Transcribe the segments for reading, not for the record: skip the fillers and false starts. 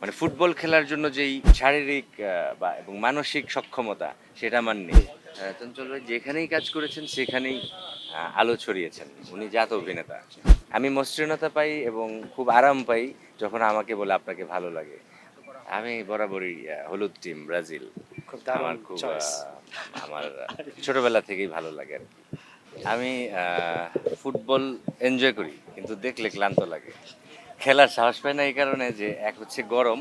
মানে ফুটবল খেলার জন্য যেই শারীরিক বা এবং মানসিক সক্ষমতা সেটা আমার নেই। চঞ্চল ভাই যেখানেই কাজ করেছেন সেখানেই আলো ছড়িয়েছেন। উনি জাত অভিনেতা। আমি মসৃণতা পাই এবং খুব আরাম পাই যখন আমাকে বলে আপনাকে ভালো লাগে। আমি বরাবরই হলুদ টিম ব্রাজিল। খুব দারুণ আমার খুব চয়েস। আমার ছোটবেলা থেকেই ভালো লাগে আরকি। আমি ফুটবল এনজয় করি কিন্তু দেখলে ক্লান্ত লাগে। খেলার সাহস পাই না এই কারণে যে এক হচ্ছে গরম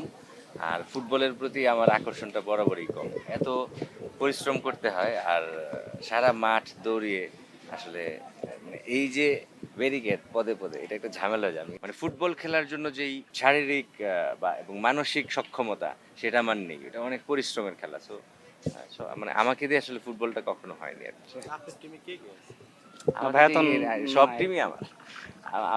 আর ফুটবলের প্রতি আমার আকর্ষণটা বরাবরই কম। এত পরিশ্রম করতে হয় আর সারা মাঠ দৌড়িয়ে আসলে মানে এই যে ব্যারিকেড পদে পদে এটা একটা ঝামেলা হয়ে যায়। আমি মানে ফুটবল খেলার জন্য যেই শারীরিক বা এবং মানসিক সক্ষমতা সেটা আমার নেই। এটা অনেক পরিশ্রমের খেলা। সো মানে আমাকে দিয়ে আসলে ফুটবলটা কখনো হয়নি আরকি। আপনার টিমে কে কে আছে? আমার ভাইয়া তো টিমের সব টিমই আমার।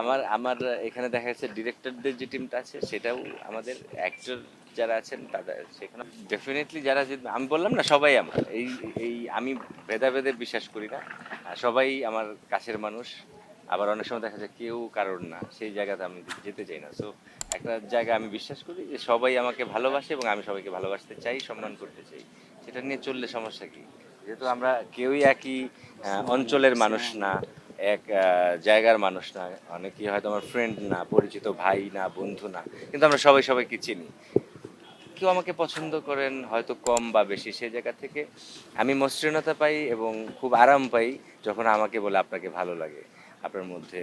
আমার আমার এখানে দেখা যাচ্ছে ডিরেক্টরদের যে টিমটা আছে সেটাও আমাদের অ্যাক্টর যারা আছেন তাদের সেখানে ডেফিনেটলি যারা যে আমি বললাম না সবাই আমার এই এই আমি ভেদাভেদে বিশ্বাস করি না সবাই আমার কাছের মানুষ আবার অনেক সময় দেখা যায় কেউ কারণ না সেই জায়গাতে আমি যেতে চাই না সো একটা জায়গা আমি বিশ্বাস করি যে সবাই আমাকে ভালোবাসে এবং আমি সবাইকে ভালোবাসতে চাই সম্মান করতে চাই সেটা নিয়ে চললে সমস্যা কি যেহেতু আমরা কেউই একই অঞ্চলের মানুষ না এক জায়গার মানুষ না অনেকেই হয়তো আমার ফ্রেন্ড না পরিচিত ভাই না বন্ধু না কিন্তু আমরা সবাই সবাইকে চিনি কেউ আমাকে পছন্দ করেন হয়তো কম বা বেশি সেই জায়গা থেকে আমি মসৃণতা পাই এবং খুব আরাম পাই যখন আমাকে বলে আপনাকে ভালো লাগে আপনার মধ্যে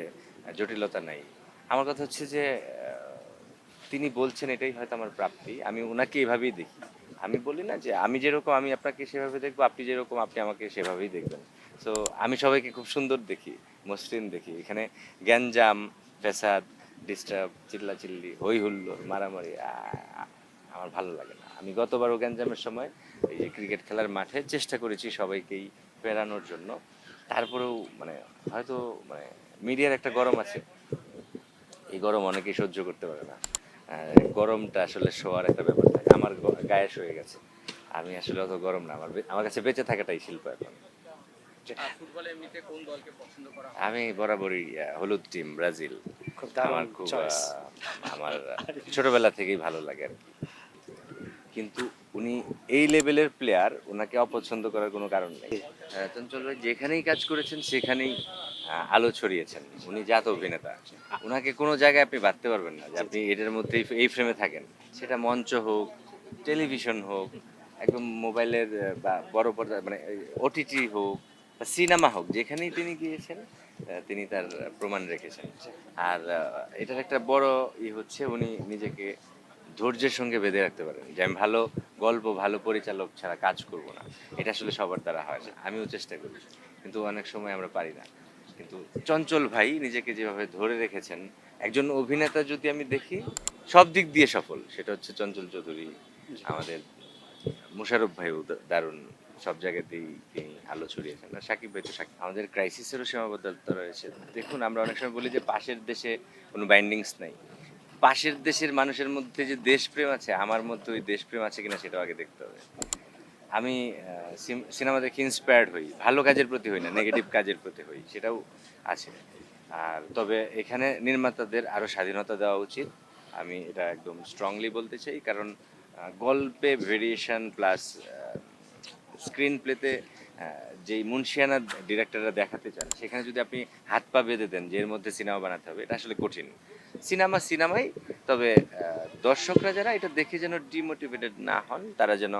জটিলতা নাই আমার কথা হচ্ছে যে তিনি বলছেন এটাই হয়তো আমার প্রাপ্তি আমি ওনাকে এভাবেই দেখি আমি বলি না যে আমি যেরকম আমি আপনাকে সেভাবে দেখবো আপনি যেরকম আপনি আমাকে সেভাবেই দেখবেন সো আমি সবাইকে খুব সুন্দর দেখি মসৃণ দেখি এখানে গ্যাঞ্জাম ফ্যাসাদ ডিস্টার্ব চিল্লাচিল্লি হই হুল্লোড় মারামারি আমার ভালো লাগে না আমি গতবারও গ্যাঞ্জামের সময় এই যে ক্রিকেট খেলার মাঠে চেষ্টা করেছি সবাইকেই ফেরানোর জন্য তারপরেও মানে হয়তো মানে মিডিয়ার একটা গরম আছে এই গরম অনেকেই সহ্য করতে পারে না গরমটা আসলে শোয়ার একটা ব্যাপার থাকে আমার গায়ে শুয়ে গেছে আমি আসলে অত গরম না আমার কাছে বেঁচে থাকাটাই শিল্প এখন ফুটবলে এমনিতে কোন দলকে পছন্দ করা হয়? আমি বরাবরই হলুদ টিম ব্রাজিল খুব দারুণ আমার খুব চয়েস। আমার ছোটবেলা থেকেই ভালো লাগে আর কি কিন্তু উনি এই লেভেলের প্লেয়ার ওনাকে অপছন্দ করার কোনো কারণ নেই চঞ্চল ভাই যেখানেই কাজ করেছেন সেখানেই আলো ছড়িয়েছেন উনি জাত অভিনেতা ওনাকে কোনো জায়গায় আপনি বাঁধতে পারবেন না যে আপনি এটার মধ্যে এই ফ্রেমে থাকেন সেটা মঞ্চ হোক টেলিভিশন হোক একদম মোবাইলের বা বড় পর্দা মানে ওটিটি হোক বা সিনেমা হোক যেখানেই তিনি গিয়েছেন তিনি তার প্রমাণ রেখেছেন আর এটার একটা বড় হচ্ছে উনি নিজেকে ধৈর্যের সঙ্গে বেঁধে রাখতে পারেন যে আমি ভালো গল্প ভালো পরিচালক ছাড়া কাজ করব না এটা আসলে সবার দ্বারা হয় না আমিও চেষ্টা করি কিন্তু অনেক সময় আমরা পারি না কিন্তু চঞ্চল ভাই নিজেকে যেভাবে ধরে রেখেছেন একজন অভিনেতা যদি আমি দেখি সব দিক দিয়ে সফল সেটা হচ্ছে চঞ্চল চৌধুরী আমাদের মোশাররফ ভাইও দারুণ সব জায়গাতেই তিনি আলো ছড়িয়েছেন আর সাকিব ভাই তো সাকিব আমাদের ক্রাইসিসেরও সীমাবদ্ধতা রয়েছে দেখুন আমরা অনেক সময় বলি যে পাশের দেশে কোনো বাইন্ডিংস নাই পাশের দেশের মানুষের মধ্যে যে দেশপ্রেম আছে আমার মধ্যে ওই দেশপ্রেম আছে কিনা সেটাও আগে দেখতে হবে আমি সিনেমা দেখে ইন্সপায়ার্ড হই ভালো কাজের প্রতি হই না নেগেটিভ কাজের প্রতি হই সেটাও আছে আর তবে এখানে নির্মাতাদের আরও স্বাধীনতা দেওয়া উচিত আমি এটা একদম স্ট্রংলি বলতে চাই কারণ গল্পে ভেরিয়েশন প্লাস স্ক্রিন প্লেতে যেই মুন্সিয়ানা ডিরেক্টররা দেখাতে চান সেখানে যদি আপনি হাত পা বেঁধে দেন যে এর মধ্যে সিনেমা বানাতে হবে এটা আসলে কঠিন সিনেমাই তবে দর্শকরা যারা এটা দেখে যেন ডিমোটিভেটেড না হন তারা যেন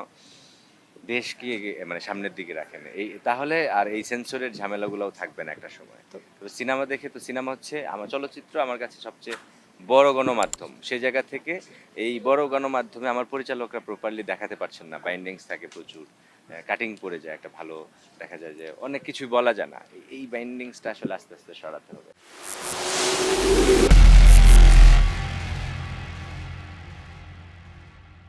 দেশকে মানে সামনের দিকে রাখেন এই তাহলে আর এই সেন্সরের ঝামেলাগুলোও থাকবে না একটা সময় তবে সিনেমা দেখে তো সিনেমা হচ্ছে আমার চলচ্চিত্র আমার কাছে সবচেয়ে বড় গণমাধ্যম সেই জায়গা থেকে এই বড় গণমাধ্যমে আমার পরিচালকরা প্রপারলি দেখাতে পারছেন না বাইন্ডিংস থাকে প্রচুর কাটিং পড়ে যায় একটা ভালো দেখা যায় যে অনেক কিছুই বলা যায় না এই বাইন্ডিংসটা আসলে আস্তে আস্তে সরাতে হবে